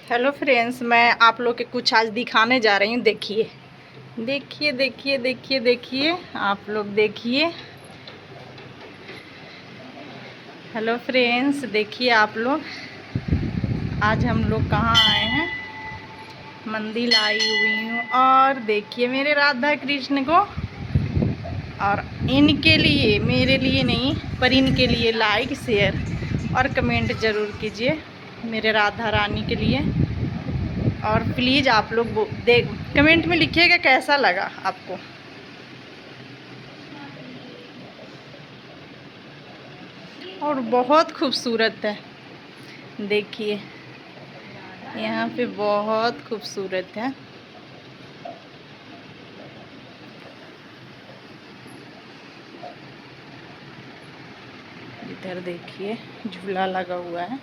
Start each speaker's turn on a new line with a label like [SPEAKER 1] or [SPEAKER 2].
[SPEAKER 1] Hello friends, मैं आप लोग के कुछ आज दिखाने जा रही हूँ। देखिए देखिए देखिए देखिए देखिए, आप लोग देखिए। हेलो फ्रेंड्स, देखिए आप लोग, आज हम लोग कहाँ आए हैं। मंदिर आई हुई हूँ और देखिए मेरे राधा कृष्ण को, और इनके लिए, मेरे लिए नहीं पर इनके लिए लाइक शेयर और कमेंट ज़रूर कीजिए मेरे राधा रानी के लिए। और प्लीज़ आप लोग देख कमेंट में लिखिएगा कैसा लगा आपको। और बहुत खूबसूरत है, देखिए यहाँ पे बहुत खूबसूरत है। इधर देखिए झूला लगा हुआ है।